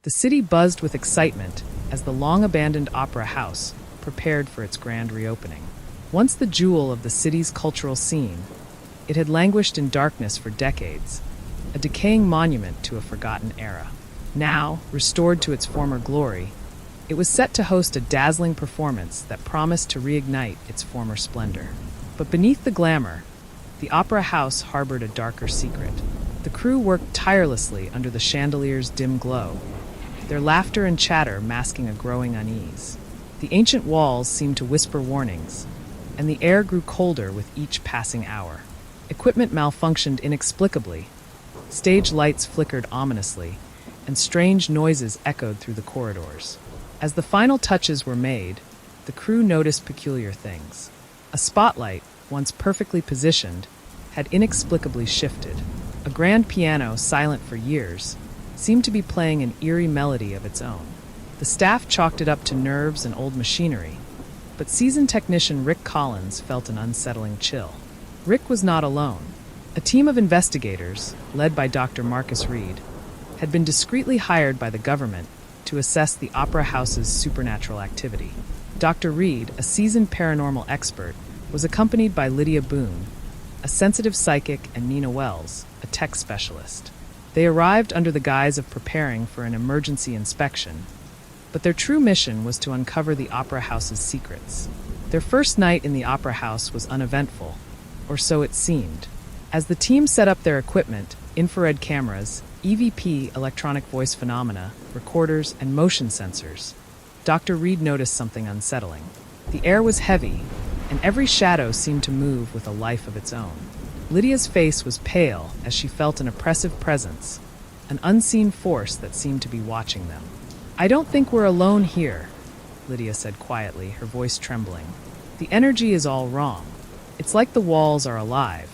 The city buzzed with excitement as the long-abandoned opera house prepared for its grand reopening. Once the jewel of the city's cultural scene, it had languished in darkness for decades, a decaying monument to a forgotten era. Now, restored to its former glory, it was set to host a dazzling performance that promised to reignite its former splendor. But beneath the glamour, the opera house harbored a darker secret. The crew worked tirelessly under the chandelier's dim glow, their laughter and chatter masking a growing unease. The ancient walls seemed to whisper warnings, and the air grew colder with each passing hour. Equipment malfunctioned inexplicably, stage lights flickered ominously, and strange noises echoed through the corridors. As the final touches were made, the crew noticed peculiar things. A spotlight, once perfectly positioned, had inexplicably shifted. A grand piano, silent for years, seemed to be playing an eerie melody of its own. The staff chalked it up to nerves and old machinery, but seasoned technician Rick Collins felt an unsettling chill. Rick was not alone. A team of investigators, led by Dr. Marcus Reed, had been discreetly hired by the government to assess the opera house's supernatural activity. Dr. Reed, a seasoned paranormal expert, was accompanied by Lydia Boone, a sensitive psychic, and Nina Wells, a tech specialist. They arrived under the guise of preparing for an emergency inspection, but their true mission was to uncover the opera house's secrets. Their first night in the opera house was uneventful, or so it seemed. As the team set up their equipment, infrared cameras, EVP, electronic voice phenomena, recorders, and motion sensors, Dr. Reed noticed something unsettling. The air was heavy, and every shadow seemed to move with a life of its own. Lydia's face was pale as she felt an oppressive presence, an unseen force that seemed to be watching them. "I don't think we're alone here," Lydia said quietly, her voice trembling. "The energy is all wrong. It's like the walls are alive."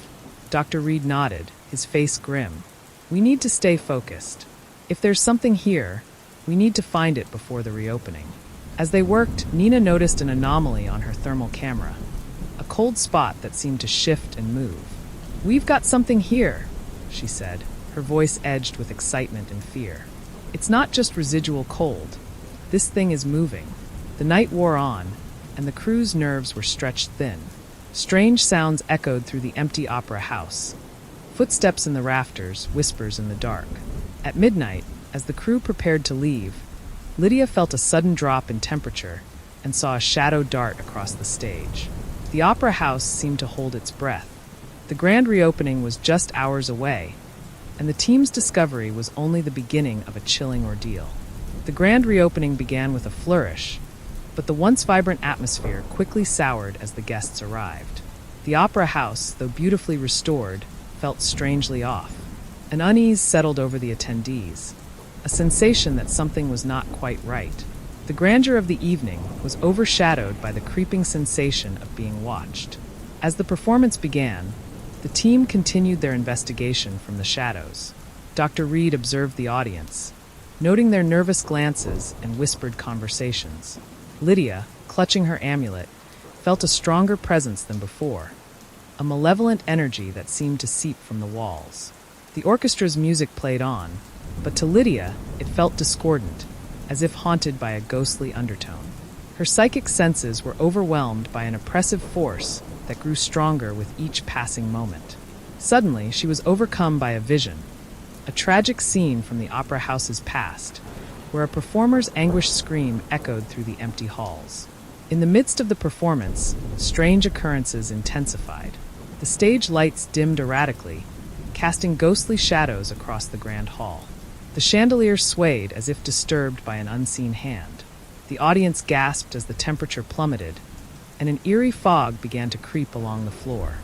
Dr. Reed nodded, his face grim. "We need to stay focused. If there's something here, we need to find it before the reopening." As they worked, Nina noticed an anomaly on her thermal camera, a cold spot that seemed to shift and move. "We've got something here," she said, her voice edged with excitement and fear. "It's not just residual cold. This thing is moving." The night wore on, and the crew's nerves were stretched thin. Strange sounds echoed through the empty opera house. Footsteps in the rafters, whispers in the dark. At midnight, as the crew prepared to leave, Lydia felt a sudden drop in temperature and saw a shadow dart across the stage. The opera house seemed to hold its breath. The grand reopening was just hours away, and the team's discovery was only the beginning of a chilling ordeal. The grand reopening began with a flourish, but the once vibrant atmosphere quickly soured as the guests arrived. The opera house, though beautifully restored, felt strangely off. An unease settled over the attendees, a sensation that something was not quite right. The grandeur of the evening was overshadowed by the creeping sensation of being watched. As the performance began, the team continued their investigation from the shadows. Dr. Reed observed the audience, noting their nervous glances and whispered conversations. Lydia, clutching her amulet, felt a stronger presence than before, a malevolent energy that seemed to seep from the walls. The orchestra's music played on, but to Lydia, it felt discordant, as if haunted by a ghostly undertone. Her psychic senses were overwhelmed by an oppressive force that grew stronger with each passing moment. Suddenly, she was overcome by a vision, a tragic scene from the opera house's past, where a performer's anguished scream echoed through the empty halls. In the midst of the performance, strange occurrences intensified. The stage lights dimmed erratically, casting ghostly shadows across the grand hall. The chandelier swayed as if disturbed by an unseen hand. The audience gasped as the temperature plummeted, and an eerie fog began to creep along the floor.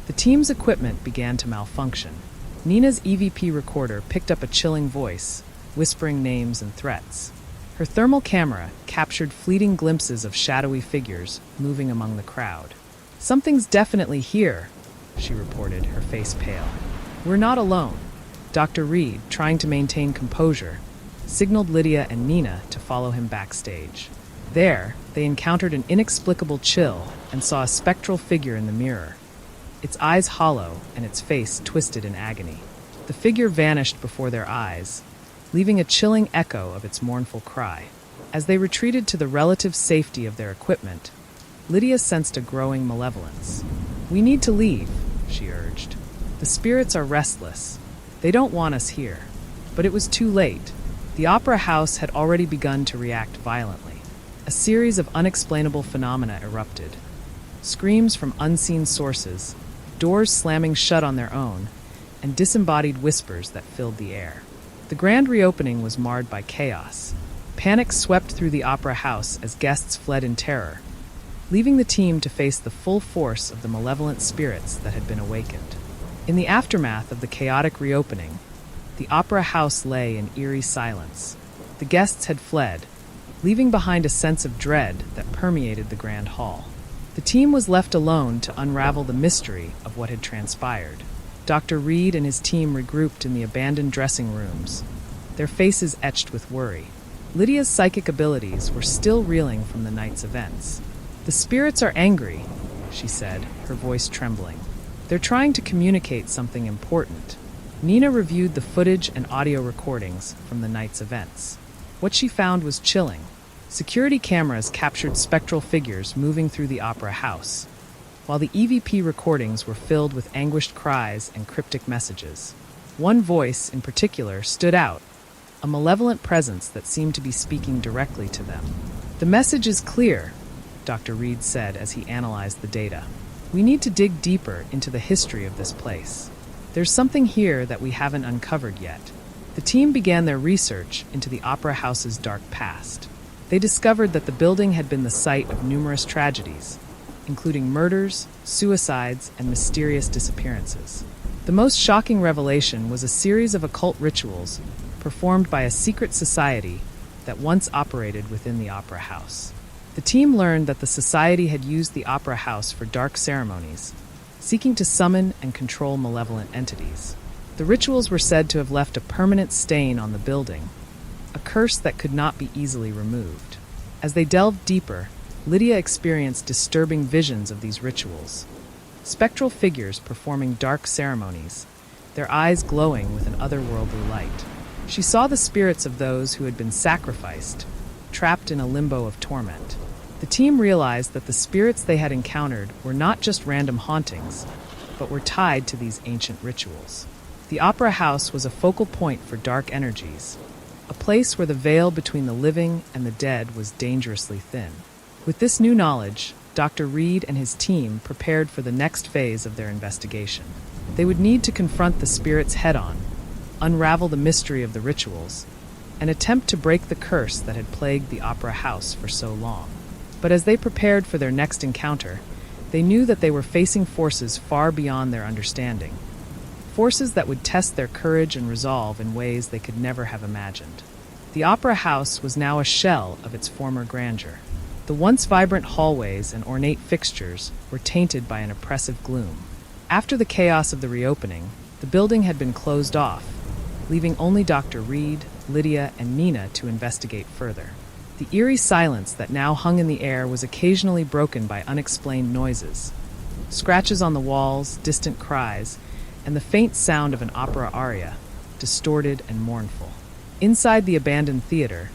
The team's equipment began to malfunction. Nina's EVP recorder picked up a chilling voice, whispering names and threats. Her thermal camera captured fleeting glimpses of shadowy figures moving among the crowd. "Something's definitely here," she reported, her face pale. "We're not alone." Dr. Reed, trying to maintain composure, signaled Lydia and Nina to follow him backstage. There, they encountered an inexplicable chill and saw a spectral figure in the mirror, its eyes hollow and its face twisted in agony. The figure vanished before their eyes, leaving a chilling echo of its mournful cry. As they retreated to the relative safety of their equipment, Lydia sensed a growing malevolence. "We need to leave," she urged. "The spirits are restless. They don't want us here." But it was too late. The opera house had already begun to react violently. A series of unexplainable phenomena erupted. Screams from unseen sources, doors slamming shut on their own, and disembodied whispers that filled the air. The grand reopening was marred by chaos. Panic swept through the opera house as guests fled in terror, leaving the team to face the full force of the malevolent spirits that had been awakened. In the aftermath of the chaotic reopening, the opera house lay in eerie silence. The guests had fled, leaving behind a sense of dread that permeated the grand hall. The team was left alone to unravel the mystery of what had transpired. Dr. Reed and his team regrouped in the abandoned dressing rooms, their faces etched with worry. Lydia's psychic abilities were still reeling from the night's events. "The spirits are angry," she said, her voice trembling. "They're trying to communicate something important." Nina reviewed the footage and audio recordings from the night's events. What she found was chilling. Security cameras captured spectral figures moving through the opera house, while the EVP recordings were filled with anguished cries and cryptic messages. One voice, in particular, stood out, a malevolent presence that seemed to be speaking directly to them. "The message is clear," Dr. Reed said as he analyzed the data. "We need to dig deeper into the history of this place. There's something here that we haven't uncovered yet." The team began their research into the opera house's dark past. They discovered that the building had been the site of numerous tragedies, including murders, suicides, and mysterious disappearances. The most shocking revelation was a series of occult rituals performed by a secret society that once operated within the opera house. The team learned that the society had used the opera house for dark ceremonies, seeking to summon and control malevolent entities. The rituals were said to have left a permanent stain on the building, a curse that could not be easily removed. As they delved deeper, Lydia experienced disturbing visions of these rituals. Spectral figures performing dark ceremonies, their eyes glowing with an otherworldly light. She saw the spirits of those who had been sacrificed, trapped in a limbo of torment. The team realized that the spirits they had encountered were not just random hauntings, but were tied to these ancient rituals. The opera house was a focal point for dark energies, a place where the veil between the living and the dead was dangerously thin. With this new knowledge, Dr. Reed and his team prepared for the next phase of their investigation. They would need to confront the spirits head-on, unravel the mystery of the rituals, and attempt to break the curse that had plagued the opera house for so long. But as they prepared for their next encounter, they knew that they were facing forces far beyond their understanding. Forces that would test their courage and resolve in ways they could never have imagined. The opera house was now a shell of its former grandeur. The once vibrant hallways and ornate fixtures were tainted by an oppressive gloom. After the chaos of the reopening, the building had been closed off, leaving only Dr. Reed, Lydia, and Nina to investigate further. The eerie silence that now hung in the air was occasionally broken by unexplained noises. Scratches on the walls, distant cries, and the faint sound of an opera aria, distorted and mournful. Inside the abandoned theater,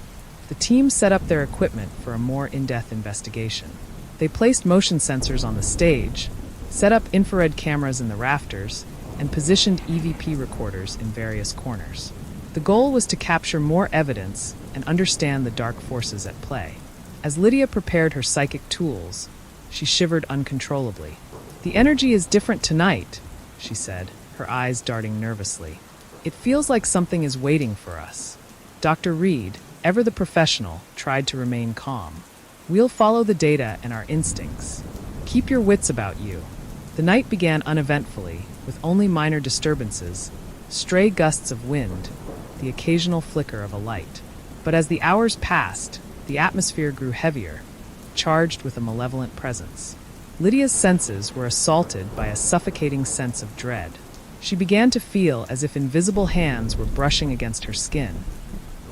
the team set up their equipment for a more in-depth investigation. They placed motion sensors on the stage, set up infrared cameras in the rafters, and positioned EVP recorders in various corners. The goal was to capture more evidence and understand the dark forces at play. As Lydia prepared her psychic tools, she shivered uncontrollably. "The energy is different tonight," she said, her eyes darting nervously. "It feels like something is waiting for us." Dr. Reed, ever the professional, tried to remain calm. "We'll follow the data and our instincts. Keep your wits about you." The night began uneventfully, with only minor disturbances, stray gusts of wind, the occasional flicker of a light. But as the hours passed, the atmosphere grew heavier, charged with a malevolent presence. Lydia's senses were assaulted by a suffocating sense of dread. She began to feel as if invisible hands were brushing against her skin,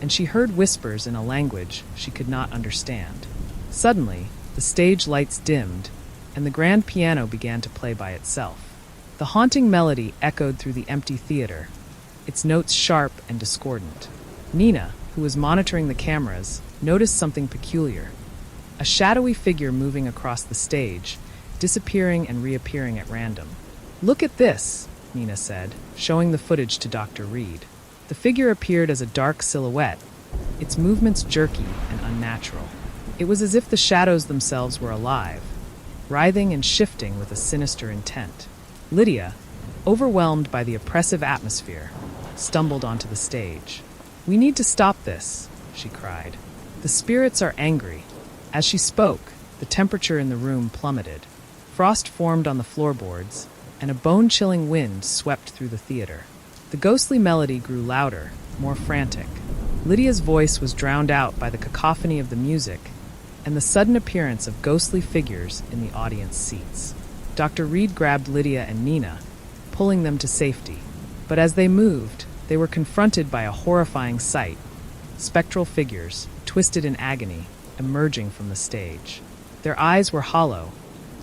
and she heard whispers in a language she could not understand. Suddenly, the stage lights dimmed, and the grand piano began to play by itself. The haunting melody echoed through the empty theater, its notes sharp and discordant. Nina, who was monitoring the cameras, noticed something peculiar. A shadowy figure moving across the stage, disappearing and reappearing at random. "Look at this," Nina said, showing the footage to Dr. Reed. The figure appeared as a dark silhouette, its movements jerky and unnatural. It was as if the shadows themselves were alive, writhing and shifting with a sinister intent. Lydia, overwhelmed by the oppressive atmosphere, stumbled onto the stage. "We need to stop this," she cried. "The spirits are angry." As she spoke, the temperature in the room plummeted. Frost formed on the floorboards, and a bone-chilling wind swept through the theater. The ghostly melody grew louder, more frantic. Lydia's voice was drowned out by the cacophony of the music and the sudden appearance of ghostly figures in the audience seats. Dr. Reed grabbed Lydia and Nina, pulling them to safety. But as they moved, they were confronted by a horrifying sight: spectral figures, twisted in agony, emerging from the stage. Their eyes were hollow,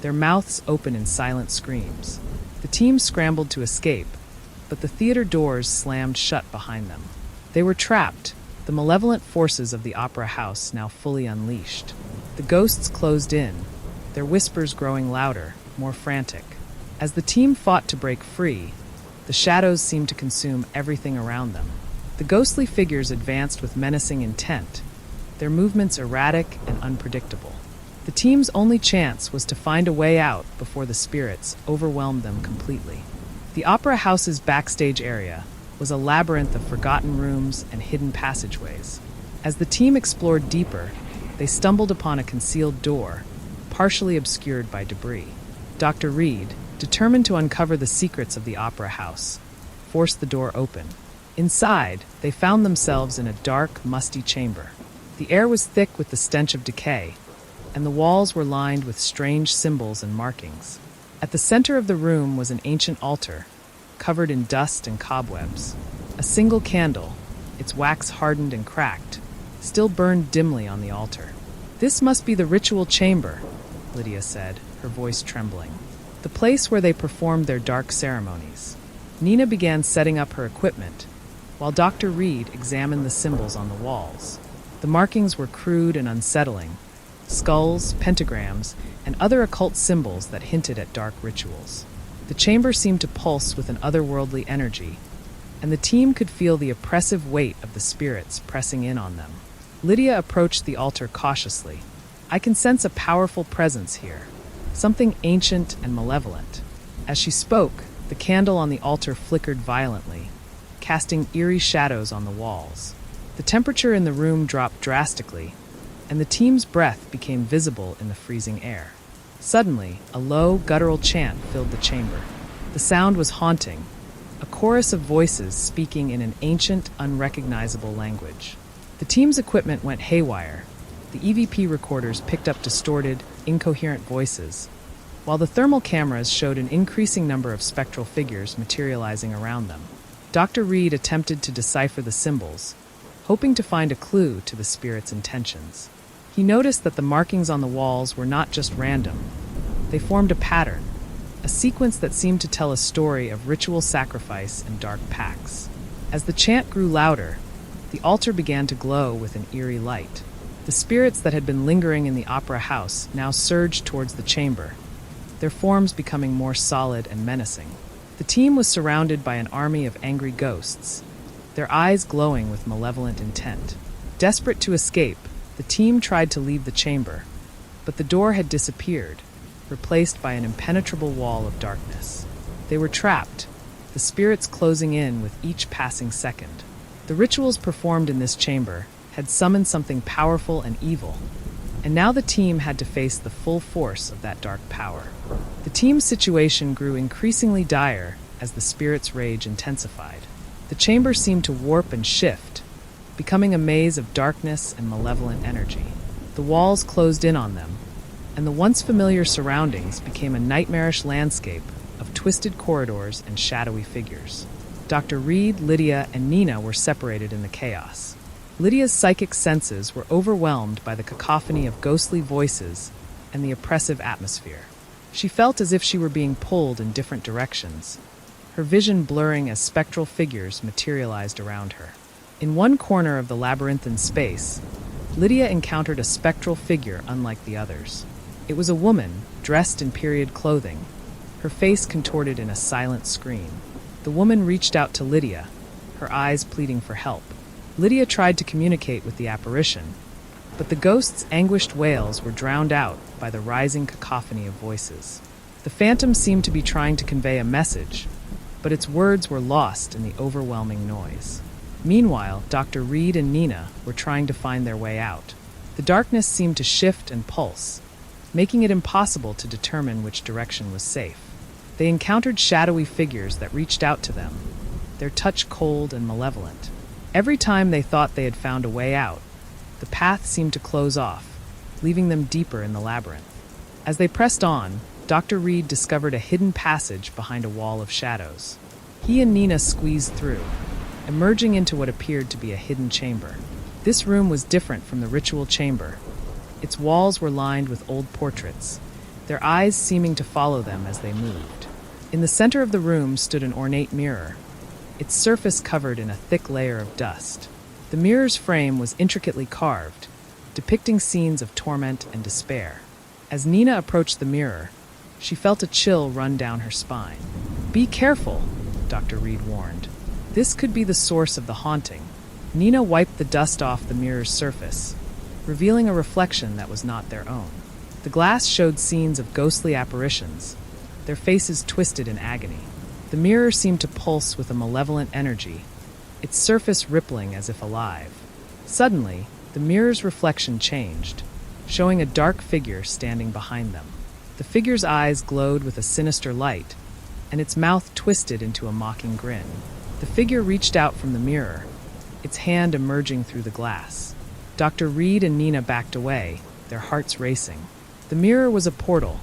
their mouths open in silent screams. The team scrambled to escape, but the theater doors slammed shut behind them. They were trapped, the malevolent forces of the opera house now fully unleashed. The ghosts closed in, their whispers growing louder, more frantic. As the team fought to break free, the shadows seemed to consume everything around them. The ghostly figures advanced with menacing intent, their movements erratic and unpredictable. The team's only chance was to find a way out before the spirits overwhelmed them completely. The opera house's backstage area was a labyrinth of forgotten rooms and hidden passageways. As the team explored deeper, they stumbled upon a concealed door, partially obscured by debris. Dr. Reed, determined to uncover the secrets of the opera house, forced the door open. Inside, they found themselves in a dark, musty chamber. The air was thick with the stench of decay, and the walls were lined with strange symbols and markings. At the center of the room was an ancient altar, covered in dust and cobwebs. A single candle, its wax hardened and cracked, still burned dimly on the altar. "This must be the ritual chamber," Lydia said, her voice trembling. "The place where they performed their dark ceremonies." Nina began setting up her equipment, while Dr. Reed examined the symbols on the walls. The markings were crude and unsettling: skulls, pentagrams, and other occult symbols that hinted at dark rituals. The chamber seemed to pulse with an otherworldly energy, and the team could feel the oppressive weight of the spirits pressing in on them. Lydia approached the altar cautiously. "I can sense a powerful presence here, something ancient and malevolent." As she spoke, the candle on the altar flickered violently, casting eerie shadows on the walls. The temperature in the room dropped drastically, and the team's breath became visible in the freezing air. Suddenly, a low, guttural chant filled the chamber. The sound was haunting, a chorus of voices speaking in an ancient, unrecognizable language. The team's equipment went haywire. The EVP recorders picked up distorted, incoherent voices, while the thermal cameras showed an increasing number of spectral figures materializing around them. Dr. Reed attempted to decipher the symbols, hoping to find a clue to the spirit's intentions. He noticed that the markings on the walls were not just random. They formed a pattern, a sequence that seemed to tell a story of ritual sacrifice and dark pacts. As the chant grew louder, the altar began to glow with an eerie light. The spirits that had been lingering in the opera house now surged towards the chamber, their forms becoming more solid and menacing. The team was surrounded by an army of angry ghosts, their eyes glowing with malevolent intent. Desperate to escape, the team tried to leave the chamber, but the door had disappeared, replaced by an impenetrable wall of darkness. They were trapped, the spirits closing in with each passing second. The rituals performed in this chamber had summoned something powerful and evil, and now the team had to face the full force of that dark power. The team's situation grew increasingly dire as the spirits' rage intensified. The chamber seemed to warp and shift, becoming a maze of darkness and malevolent energy. The walls closed in on them, and the once familiar surroundings became a nightmarish landscape of twisted corridors and shadowy figures. Dr. Reed, Lydia, and Nina were separated in the chaos. Lydia's psychic senses were overwhelmed by the cacophony of ghostly voices and the oppressive atmosphere. She felt as if she were being pulled in different directions, her vision blurring as spectral figures materialized around her. In one corner of the labyrinthine space, Lydia encountered a spectral figure unlike the others. It was a woman, dressed in period clothing, her face contorted in a silent scream. The woman reached out to Lydia, her eyes pleading for help. Lydia tried to communicate with the apparition, but the ghost's anguished wails were drowned out by the rising cacophony of voices. The phantom seemed to be trying to convey a message, but its words were lost in the overwhelming noise. Meanwhile, Dr. Reed and Nina were trying to find their way out. The darkness seemed to shift and pulse, making it impossible to determine which direction was safe. They encountered shadowy figures that reached out to them, their touch cold and malevolent. Every time they thought they had found a way out, the path seemed to close off, leaving them deeper in the labyrinth. As they pressed on, Dr. Reed discovered a hidden passage behind a wall of shadows. He and Nina squeezed through, emerging into what appeared to be a hidden chamber. This room was different from the ritual chamber. Its walls were lined with old portraits, their eyes seeming to follow them as they moved. In the center of the room stood an ornate mirror, its surface covered in a thick layer of dust. The mirror's frame was intricately carved, depicting scenes of torment and despair. As Nina approached the mirror, she felt a chill run down her spine. "Be careful," Dr. Reed warned. "This could be the source of the haunting." Nina wiped the dust off the mirror's surface, revealing a reflection that was not their own. The glass showed scenes of ghostly apparitions, their faces twisted in agony. The mirror seemed to pulse with a malevolent energy, its surface rippling as if alive. Suddenly, the mirror's reflection changed, showing a dark figure standing behind them. The figure's eyes glowed with a sinister light, and its mouth twisted into a mocking grin. The figure reached out from the mirror, its hand emerging through the glass. Dr. Reed and Nina backed away, their hearts racing. The mirror was a portal,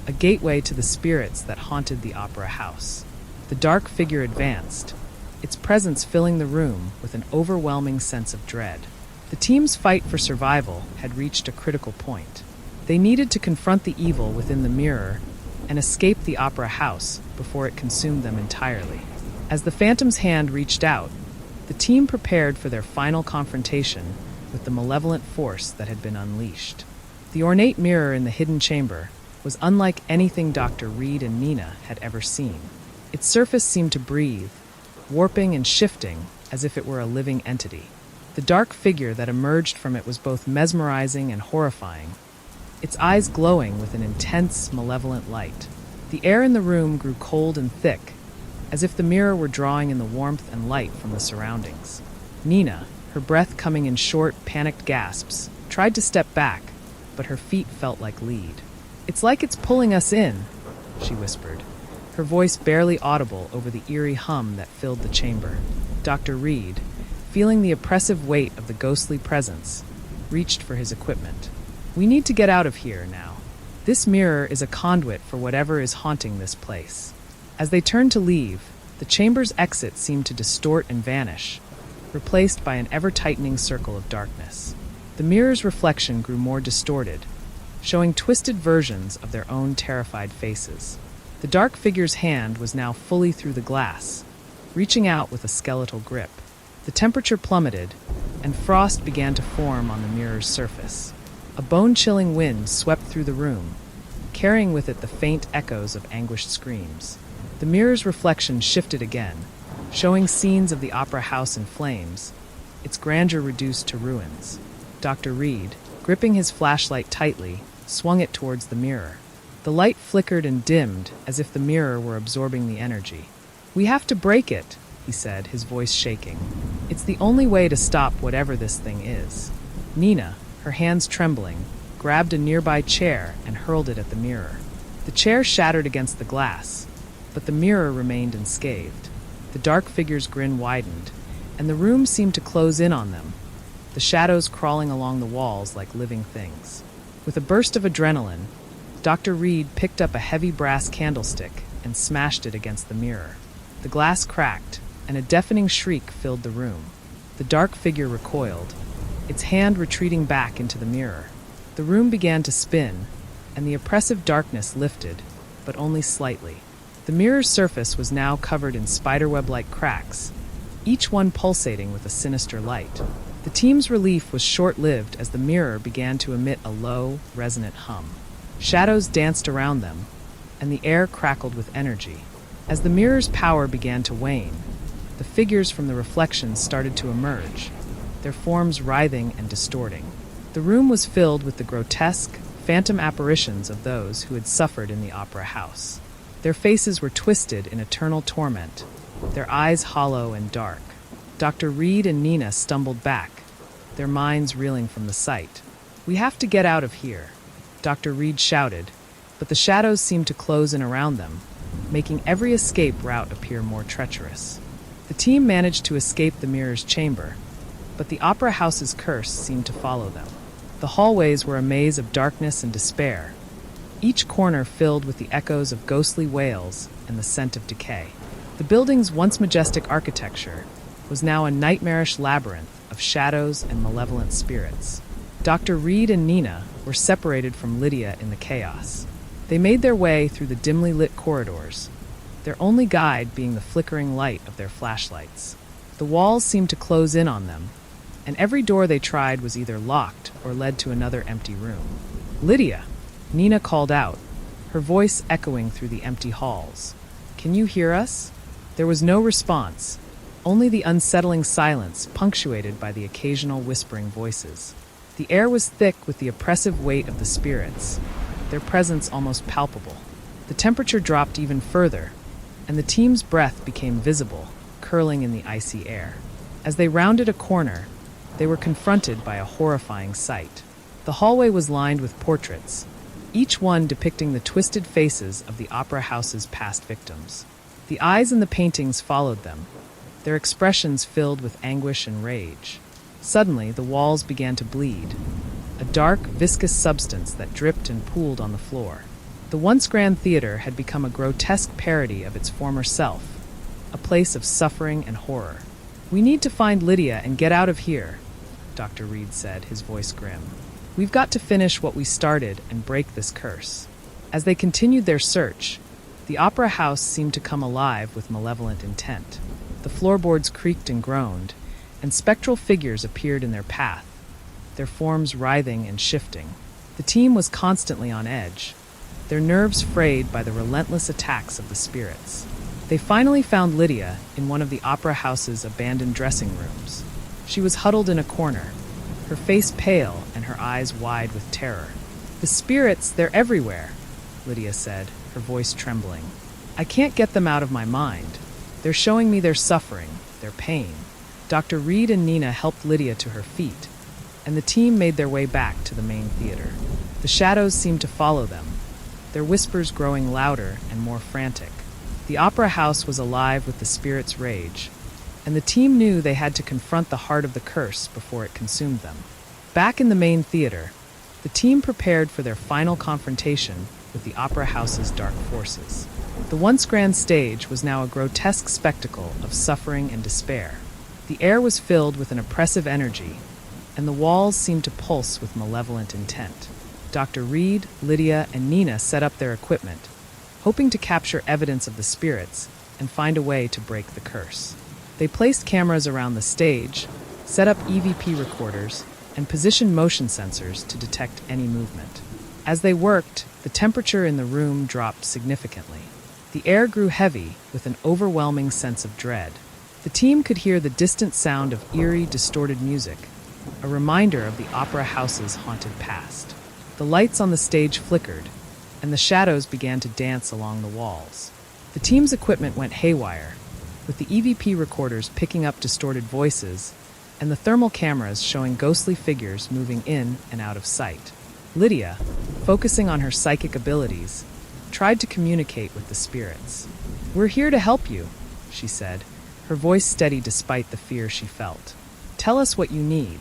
a gateway to the spirits that haunted the opera house. The dark figure advanced, its presence filling the room with an overwhelming sense of dread. The team's fight for survival had reached a critical point. They needed to confront the evil within the mirror and escape the opera house before it consumed them entirely. As the phantom's hand reached out, the team prepared for their final confrontation with the malevolent force that had been unleashed. The ornate mirror in the hidden chamber was unlike anything Dr. Reed and Nina had ever seen. Its surface seemed to breathe, warping and shifting as if it were a living entity. The dark figure that emerged from it was both mesmerizing and horrifying, its eyes glowing with an intense, malevolent light. The air in the room grew cold and thick, as if the mirror were drawing in the warmth and light from the surroundings. Nina, her breath coming in short, panicked gasps, tried to step back, but her feet felt like lead. "It's like it's pulling us in," she whispered, her voice barely audible over the eerie hum that filled the chamber. Dr. Reed, feeling the oppressive weight of the ghostly presence, reached for his equipment. "We need to get out of here now. This mirror is a conduit for whatever is haunting this place." As they turned to leave, the chamber's exit seemed to distort and vanish, replaced by an ever-tightening circle of darkness. The mirror's reflection grew more distorted, showing twisted versions of their own terrified faces. The dark figure's hand was now fully through the glass, reaching out with a skeletal grip. The temperature plummeted, and frost began to form on the mirror's surface. A bone-chilling wind swept through the room, carrying with it the faint echoes of anguished screams. The mirror's reflection shifted again, showing scenes of the opera house in flames, its grandeur reduced to ruins. Dr. Reed, gripping his flashlight tightly, swung it towards the mirror. The light flickered and dimmed as if the mirror were absorbing the energy. "We have to break it," he said, his voice shaking. "It's the only way to stop whatever this thing is." Nina, her hands trembling, grabbed a nearby chair and hurled it at the mirror. The chair shattered against the glass, but the mirror remained unscathed. The dark figure's grin widened, and the room seemed to close in on them, the shadows crawling along the walls like living things. With a burst of adrenaline, Dr. Reed picked up a heavy brass candlestick and smashed it against the mirror. The glass cracked, and a deafening shriek filled the room. The dark figure recoiled, its hand retreating back into the mirror. The room began to spin, and the oppressive darkness lifted, but only slightly. The mirror's surface was now covered in spiderweb-like cracks, each one pulsating with a sinister light. The team's relief was short-lived as the mirror began to emit a low, resonant hum. Shadows danced around them, and the air crackled with energy. As the mirror's power began to wane, the figures from the reflections started to emerge, their forms writhing and distorting. The room was filled with the grotesque, phantom apparitions of those who had suffered in the opera house. Their faces were twisted in eternal torment, their eyes hollow and dark. Dr. Reed and Nina stumbled back, their minds reeling from the sight. "We have to get out of here," Dr. Reed shouted, but the shadows seemed to close in around them, making every escape route appear more treacherous. The team managed to escape the mirror's chamber, but the opera house's curse seemed to follow them. The hallways were a maze of darkness and despair, each corner filled with the echoes of ghostly wails and the scent of decay. The building's once majestic architecture was now a nightmarish labyrinth of shadows and malevolent spirits. Dr. Reed and Nina were separated from Lydia in the chaos. They made their way through the dimly lit corridors, their only guide being the flickering light of their flashlights. The walls seemed to close in on them, and every door they tried was either locked or led to another empty room. "Lydia!" Nina called out, her voice echoing through the empty halls. "Can you hear us?" There was no response, only the unsettling silence punctuated by the occasional whispering voices. The air was thick with the oppressive weight of the spirits, their presence almost palpable. The temperature dropped even further, and the team's breath became visible, curling in the icy air. As they rounded a corner, they were confronted by a horrifying sight. The hallway was lined with portraits, each one depicting the twisted faces of the opera house's past victims. The eyes in the paintings followed them, their expressions filled with anguish and rage. Suddenly, the walls began to bleed, a dark, viscous substance that dripped and pooled on the floor. The once grand theater had become a grotesque parody of its former self, a place of suffering and horror. "We need to find Lydia and get out of here," Dr. Reed said, his voice grim. "We've got to finish what we started and break this curse." As they continued their search, the opera house seemed to come alive with malevolent intent. The floorboards creaked and groaned, and spectral figures appeared in their path, their forms writhing and shifting. The team was constantly on edge, their nerves frayed by the relentless attacks of the spirits. They finally found Lydia in one of the opera house's abandoned dressing rooms. She was huddled in a corner, her face pale and her eyes wide with terror. "The spirits, they're everywhere," Lydia said, her voice trembling. "I can't get them out of my mind. They're showing me their suffering, their pain." Dr. Reed and Nina helped Lydia to her feet, and the team made their way back to the main theater. The shadows seemed to follow them, their whispers growing louder and more frantic. The opera house was alive with the spirit's rage, and the team knew they had to confront the heart of the curse before it consumed them. Back in the main theater, the team prepared for their final confrontation with the opera house's dark forces. The once grand stage was now a grotesque spectacle of suffering and despair. The air was filled with an oppressive energy, and the walls seemed to pulse with malevolent intent. Dr. Reed, Lydia, and Nina set up their equipment, hoping to capture evidence of the spirits and find a way to break the curse. They placed cameras around the stage, set up EVP recorders, and positioned motion sensors to detect any movement. As they worked, the temperature in the room dropped significantly. The air grew heavy with an overwhelming sense of dread. The team could hear the distant sound of eerie, distorted music, a reminder of the opera house's haunted past. The lights on the stage flickered, and the shadows began to dance along the walls. The team's equipment went haywire, with the EVP recorders picking up distorted voices and the thermal cameras showing ghostly figures moving in and out of sight. Lydia, focusing on her psychic abilities, tried to communicate with the spirits. "We're here to help you," she said, her voice steady despite the fear she felt. "Tell us what you need."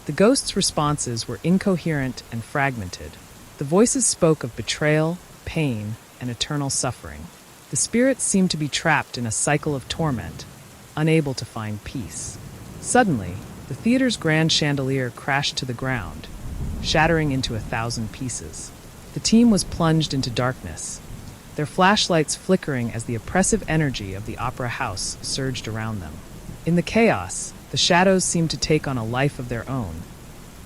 The ghosts' responses were incoherent and fragmented. The voices spoke of betrayal, pain, and eternal suffering. The spirits seemed to be trapped in a cycle of torment, unable to find peace. Suddenly, the theater's grand chandelier crashed to the ground, shattering into 1,000 pieces. The team was plunged into darkness, their flashlights flickering as the oppressive energy of the opera house surged around them. In the chaos, the shadows seemed to take on a life of their own,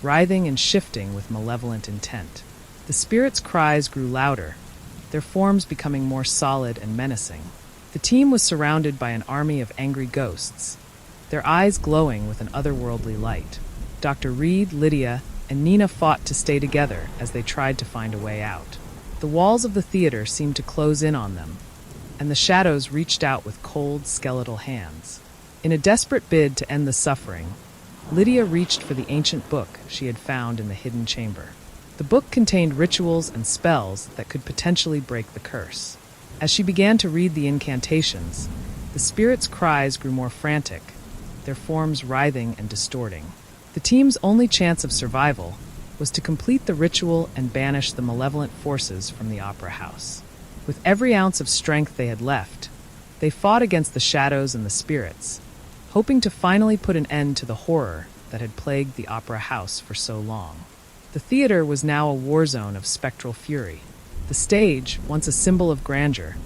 writhing and shifting with malevolent intent. The spirits' cries grew louder, their forms becoming more solid and menacing. The team was surrounded by an army of angry ghosts, their eyes glowing with an otherworldly light. Dr. Reed, Lydia, and Nina fought to stay together as they tried to find a way out. The walls of the theater seemed to close in on them, and the shadows reached out with cold, skeletal hands. In a desperate bid to end the suffering, Lydia reached for the ancient book she had found in the hidden chamber. The book contained rituals and spells that could potentially break the curse. As she began to read the incantations, the spirits' cries grew more frantic, their forms writhing and distorting. The team's only chance of survival was to complete the ritual and banish the malevolent forces from the opera house. With every ounce of strength they had left, they fought against the shadows and the spirits, hoping to finally put an end to the horror that had plagued the opera house for so long. The theater was now a war zone of spectral fury. The stage, once a symbol of grandeur,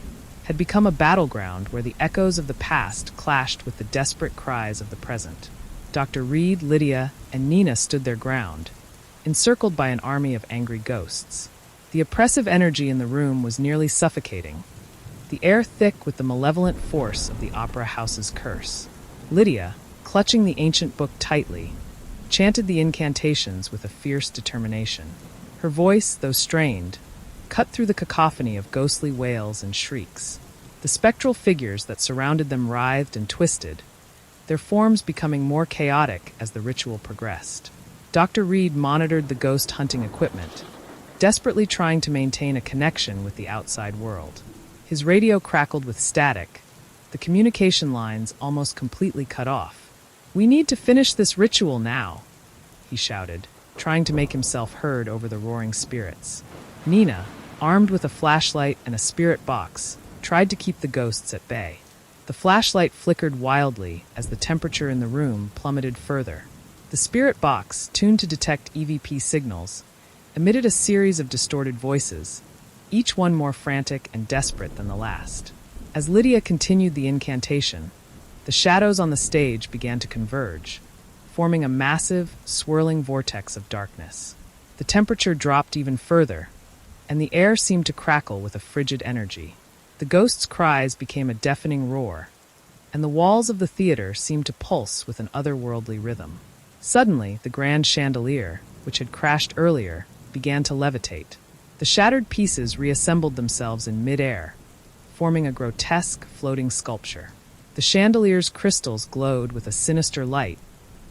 had become a battleground where the echoes of the past clashed with the desperate cries of the present. Dr. Reed, Lydia, and Nina stood their ground, encircled by an army of angry ghosts. The oppressive energy in the room was nearly suffocating, the air thick with the malevolent force of the opera house's curse. Lydia, clutching the ancient book tightly, chanted the incantations with a fierce determination. Her voice, though strained, cut through the cacophony of ghostly wails and shrieks. The spectral figures that surrounded them writhed and twisted, their forms becoming more chaotic as the ritual progressed. Dr. Reed monitored the ghost-hunting equipment, desperately trying to maintain a connection with the outside world. His radio crackled with static, the communication lines almost completely cut off. "We need to finish this ritual now," he shouted, trying to make himself heard over the roaring spirits. Nina, armed with a flashlight and a spirit box, tried to keep the ghosts at bay. The flashlight flickered wildly as the temperature in the room plummeted further. The spirit box, tuned to detect EVP signals, emitted a series of distorted voices, each one more frantic and desperate than the last. As Lydia continued the incantation, the shadows on the stage began to converge, forming a massive, swirling vortex of darkness. The temperature dropped even further, and the air seemed to crackle with a frigid energy. The ghosts' cries became a deafening roar, and the walls of the theater seemed to pulse with an otherworldly rhythm. Suddenly, the grand chandelier, which had crashed earlier, began to levitate. The shattered pieces reassembled themselves in mid-air, forming a grotesque, floating sculpture. The chandelier's crystals glowed with a sinister light,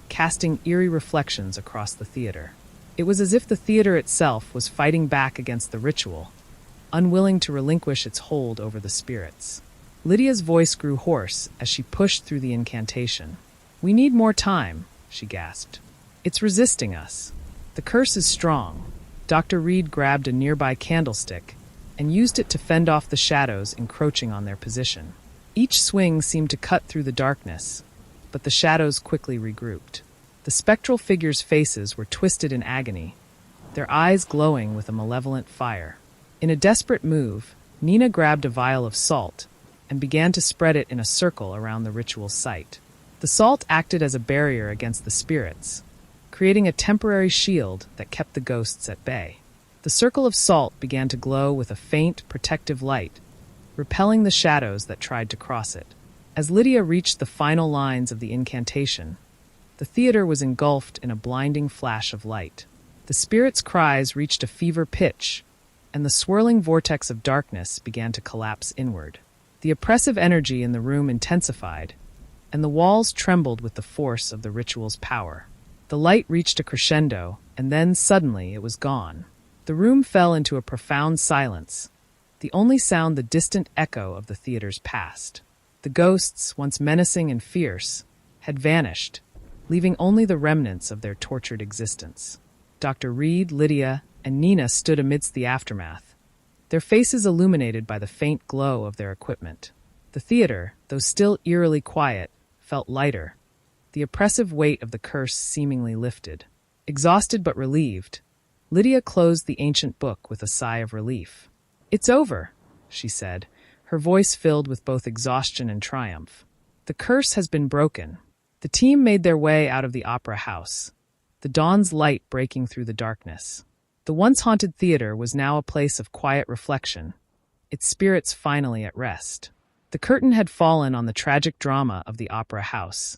casting eerie reflections across the theater. It was as if the theater itself was fighting back against the ritual, unwilling to relinquish its hold over the spirits. Lydia's voice grew hoarse as she pushed through the incantation. "We need more time," she gasped. "It's resisting us. The curse is strong." Dr. Reed grabbed a nearby candlestick and used it to fend off the shadows encroaching on their position. Each swing seemed to cut through the darkness, but the shadows quickly regrouped. The spectral figures' faces were twisted in agony, their eyes glowing with a malevolent fire. In a desperate move, Nina grabbed a vial of salt and began to spread it in a circle around the ritual site. The salt acted as a barrier against the spirits, creating a temporary shield that kept the ghosts at bay. The circle of salt began to glow with a faint, protective light, repelling the shadows that tried to cross it. As Lydia reached the final lines of the incantation, the theater was engulfed in a blinding flash of light. The spirits' cries reached a fever pitch, and the swirling vortex of darkness began to collapse inward. The oppressive energy in the room intensified, and the walls trembled with the force of the ritual's power. The light reached a crescendo, and then suddenly it was gone. The room fell into a profound silence, the only sound the distant echo of the theater's past. The ghosts, once menacing and fierce, had vanished, leaving only the remnants of their tortured existence. Dr. Reed, Lydia, and Nina stood amidst the aftermath, their faces illuminated by the faint glow of their equipment. The theater, though still eerily quiet, felt lighter, the oppressive weight of the curse seemingly lifted. Exhausted but relieved, Lydia closed the ancient book with a sigh of relief. "It's over," she said, her voice filled with both exhaustion and triumph. "The curse has been broken, The team made their way out of the opera house, the dawn's light breaking through the darkness. The once haunted theater was now a place of quiet reflection, its spirits finally at rest. The curtain had fallen on the tragic drama of the opera house,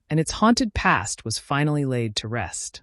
and its haunted past was finally laid to rest.